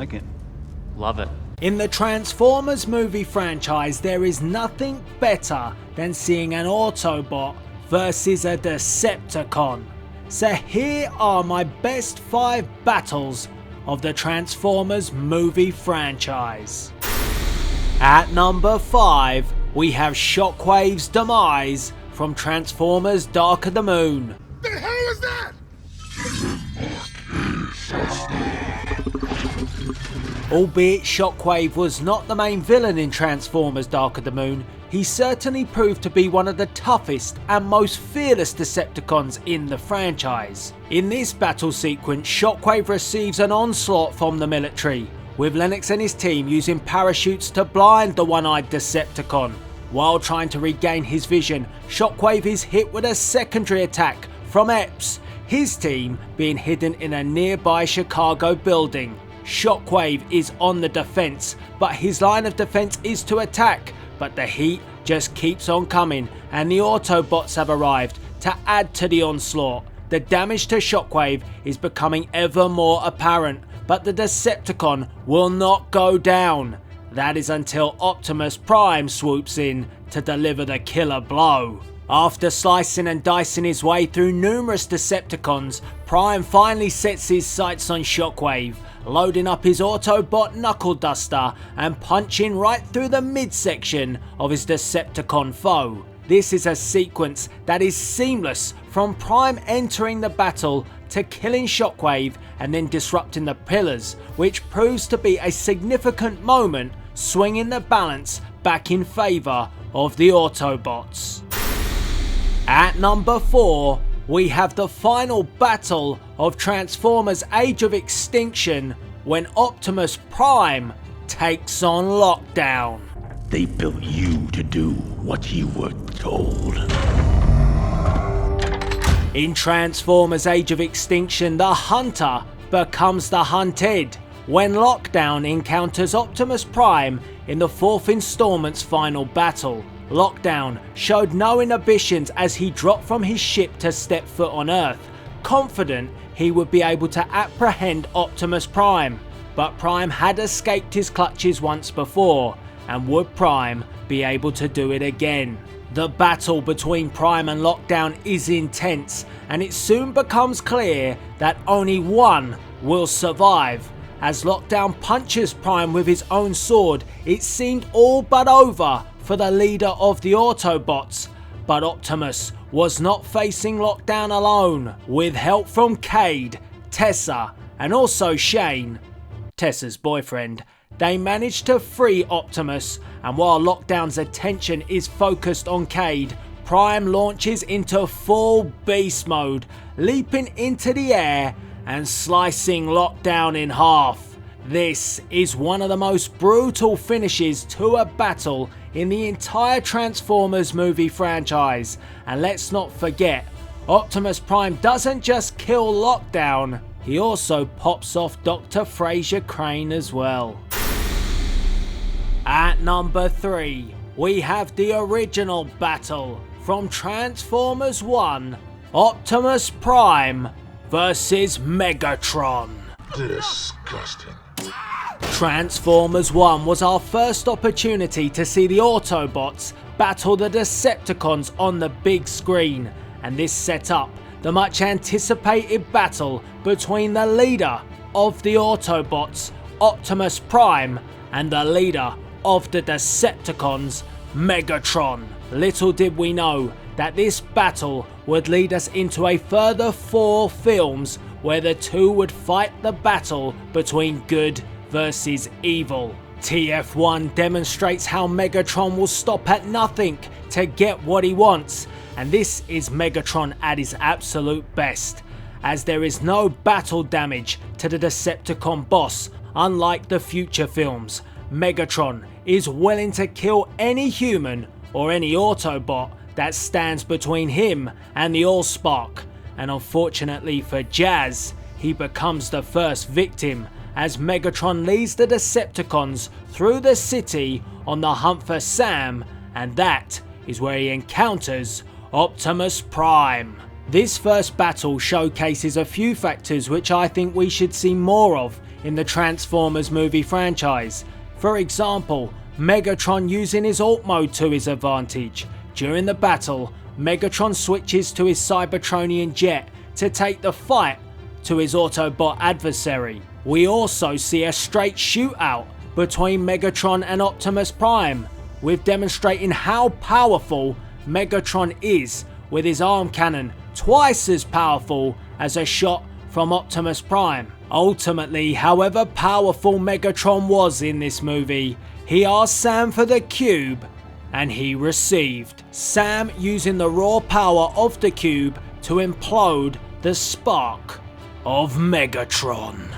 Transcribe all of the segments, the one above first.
like it. Love it. In the Transformers movie franchise, there is nothing better than seeing an Autobot versus a Decepticon. So here are my best 5 battles of the Transformers movie franchise. At number 5, we have Shockwaves' demise from Transformers Dark of the Moon. The hell is that? Albeit Shockwave was not the main villain in Transformers Dark of the Moon, he certainly proved to be one of the toughest and most fearless Decepticons in the franchise. In this battle sequence, Shockwave receives an onslaught from the military, with Lennox and his team using parachutes to blind the one-eyed Decepticon. While trying to regain his vision, Shockwave is hit with a secondary attack from Epps, his team being hidden in a nearby Chicago building. Shockwave is on the defense, but his line of defense is to attack, but the heat just keeps on coming and the Autobots have arrived to add to the onslaught. The damage to Shockwave is becoming ever more apparent, but the Decepticon will not go down. That is until Optimus Prime swoops in to deliver the killer blow. After slicing and dicing his way through numerous Decepticons, Prime finally sets his sights on Shockwave, loading up his Autobot knuckle duster and punching right through the midsection of his Decepticon foe. This is a sequence that is seamless, from Prime entering the battle to killing Shockwave and then disrupting the pillars, which proves to be a significant moment, swinging the balance back in favour of the Autobots. At number 4, we have the final battle of Transformers Age of Extinction, when Optimus Prime takes on Lockdown. They built you to do what you were told. In Transformers Age of Extinction, the Hunter becomes the hunted when Lockdown encounters Optimus Prime in the 4th installment's final battle. Lockdown showed no inhibitions as he dropped from his ship to step foot on Earth, confident he would be able to apprehend Optimus Prime. But Prime had escaped his clutches once before, and would Prime be able to do it again? The battle between Prime and Lockdown is intense, and it soon becomes clear that only one will survive. As Lockdown punches Prime with his own sword, it seemed all but over for the leader of the Autobots, but Optimus was not facing Lockdown alone. With help from Cade, Tessa and also Shane, Tessa's boyfriend, they managed to free Optimus, and while Lockdown's attention is focused on Cade, Prime launches into full beast mode, leaping into the air and slicing Lockdown in half. This is one of the most brutal finishes to a battle in the entire Transformers movie franchise, and let's not forget, Optimus Prime doesn't just kill Lockdown, he also pops off Dr. Fraser Crane as well. At number 3, we have the original battle from Transformers 1, Optimus Prime versus Megatron. Disgusting. Transformers 1 was our first opportunity to see the Autobots battle the Decepticons on the big screen, and this set up the much anticipated battle between the leader of the Autobots, Optimus Prime, and the leader of the Decepticons, Megatron. Little did we know that this battle would lead us into a further 4 films where the two would fight the battle between good versus evil. TF1 demonstrates how Megatron will stop at nothing to get what he wants, and this is Megatron at his absolute best, as there is no battle damage to the Decepticon boss. Unlike the future films, Megatron is willing to kill any human or any Autobot that stands between him and the Allspark, and unfortunately for Jazz, he becomes the first victim as Megatron leads the Decepticons through the city on the hunt for Sam, and that is where he encounters Optimus Prime. This first battle showcases a few factors which I think we should see more of in the Transformers movie franchise. For example, Megatron using his Alt mode to his advantage. During the battle, Megatron switches to his Cybertronian jet to take the fight to his Autobot adversary. We also see a straight shootout between Megatron and Optimus Prime, with demonstrating how powerful Megatron is, with his arm cannon twice as powerful as a shot from Optimus Prime. Ultimately, however powerful Megatron was in this movie, he asked Sam for the cube and he received. Sam using the raw power of the cube to implode the spark of Megatron.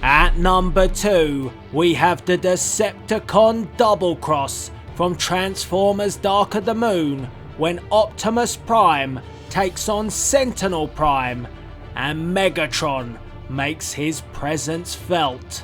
At number 2, we have the Decepticon double cross from Transformers Dark of the Moon, when Optimus Prime takes on Sentinel Prime and Megatron makes his presence felt.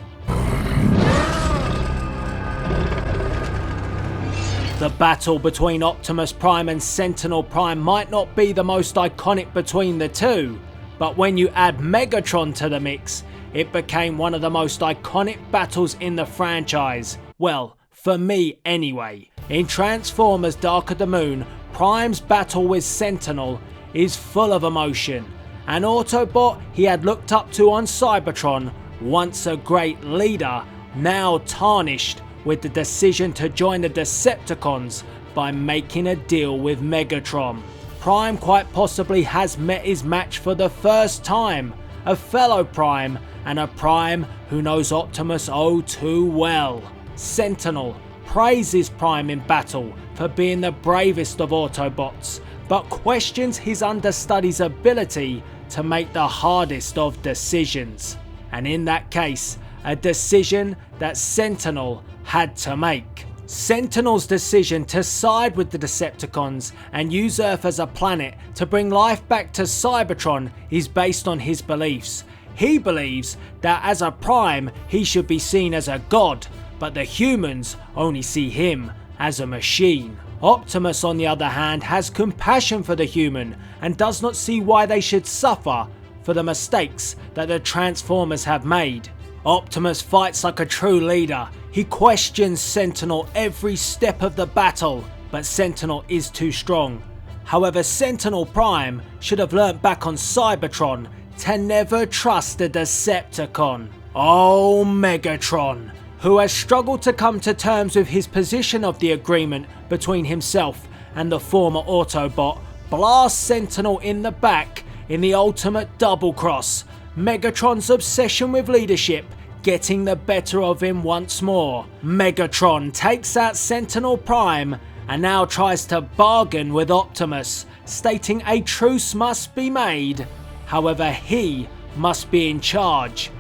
The battle between Optimus Prime and Sentinel Prime might not be the most iconic between the two, but when you add Megatron to the mix, it became one of the most iconic battles in the franchise. Well, for me anyway. In Transformers Dark of the Moon, Prime's battle with Sentinel is full of emotion. An Autobot he had looked up to on Cybertron, once a great leader, now tarnished with the decision to join the Decepticons by making a deal with Megatron. Prime quite possibly has met his match for the first time, a fellow Prime and a Prime who knows Optimus oh too well. Sentinel praises Prime in battle for being the bravest of Autobots, but questions his understudy's ability to make the hardest of decisions. And in that case, a decision that Sentinel had to make. Sentinel's decision to side with the Decepticons and use Earth as a planet to bring life back to Cybertron is based on his beliefs. He believes that as a Prime he should be seen as a god, but the humans only see him as a machine. Optimus on the other hand has compassion for the human and does not see why they should suffer for the mistakes that the Transformers have made. Optimus fights like a true leader. He questions Sentinel every step of the battle, but Sentinel is too strong. However, Sentinel Prime should have learnt back on Cybertron to never trust a Decepticon. Oh, Megatron, who has struggled to come to terms with his position of the agreement between himself and the former Autobot, blasts Sentinel in the back in the ultimate double cross. Megatron's obsession with leadership getting the better of him once more. Megatron takes out Sentinel Prime and now tries to bargain with Optimus, stating a truce must be made. However, he must be in charge.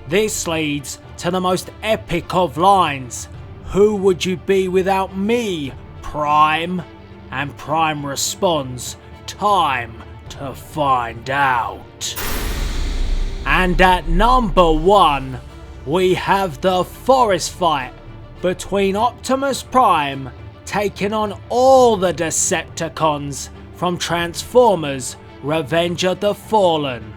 This leads to the most epic of lines. "Who would you be without me, Prime?" And Prime responds, "Time to find out." And at number 1, we have the forest fight between Optimus Prime taking on all the Decepticons from Transformers Revenge of the Fallen.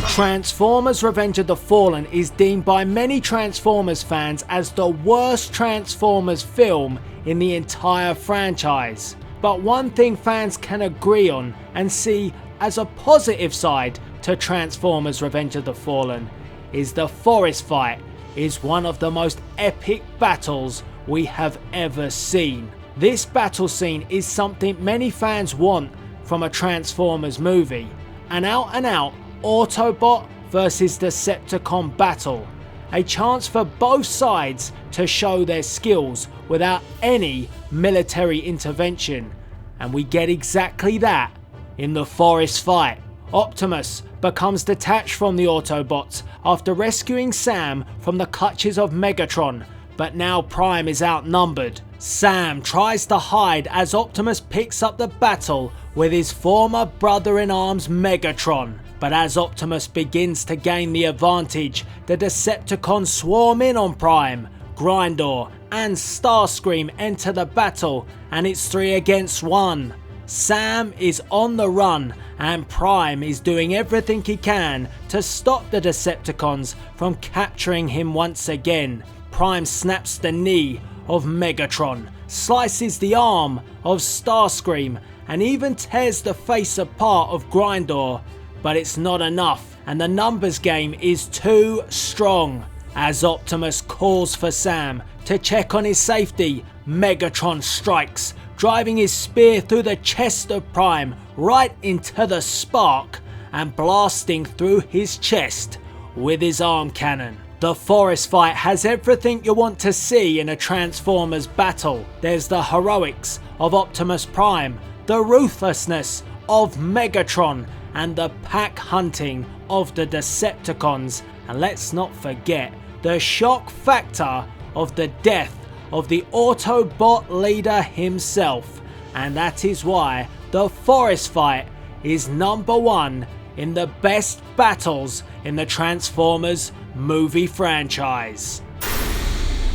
Transformers Revenge of the Fallen is deemed by many Transformers fans as the worst Transformers film in the entire franchise. But one thing fans can agree on and see as a positive side to Transformers Revenge of the Fallen is the forest fight is one of the most epic battles we have ever seen. This battle scene is something many fans want from a Transformers movie. An out and out Autobot versus Decepticon battle. A chance for both sides to show their skills without any military intervention. And we get exactly that in the forest fight. Optimus becomes detached from the Autobots after rescuing Sam from the clutches of Megatron, but now Prime is outnumbered. Sam tries to hide as Optimus picks up the battle with his former brother-in-arms Megatron. But as Optimus begins to gain the advantage, the Decepticons swarm in on Prime, Grindor and Starscream enter the battle, and it's 3 against 1. Sam is on the run and Prime is doing everything he can to stop the Decepticons from capturing him once again. Prime snaps the knee of Megatron, slices the arm of Starscream, and even tears the face apart of Grindor, but it's not enough, and the numbers game is too strong. As Optimus calls for Sam to check on his safety, Megatron strikes, driving his spear through the chest of Prime right into the spark and blasting through his chest with his arm cannon. The forest fight has everything you want to see in a Transformers battle. There's the heroics of Optimus Prime, the ruthlessness of Megatron, and the pack hunting of the Decepticons. And let's not forget the shock factor of the death of the Autobot leader himself. And that is why the forest fight is #1 in the best battles in the Transformers movie franchise.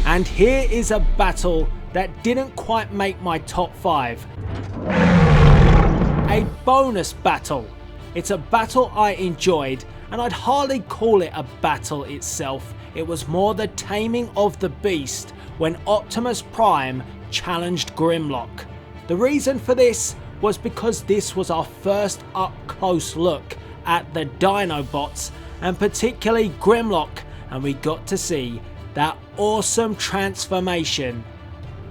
And here is a battle that didn't quite make my top 5. A bonus battle. It's a battle I enjoyed, and I'd hardly call it a battle itself. It was more the taming of the beast when Optimus Prime challenged Grimlock. The reason for this was because this was our first up close look at the Dinobots, and particularly Grimlock, and we got to see that awesome transformation,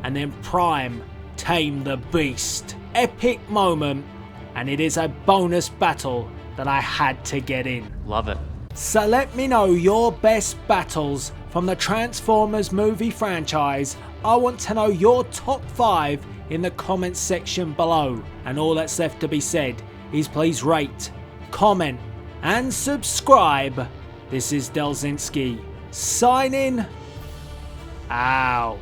and then Prime tamed the beast. Epic moment, and it is a bonus battle that I had to get in. Love it. So let me know your best battles from the Transformers movie franchise. I want to know your top 5 in the comments section below. And all that's left to be said is please rate, comment and subscribe. This is Delzinski signing out.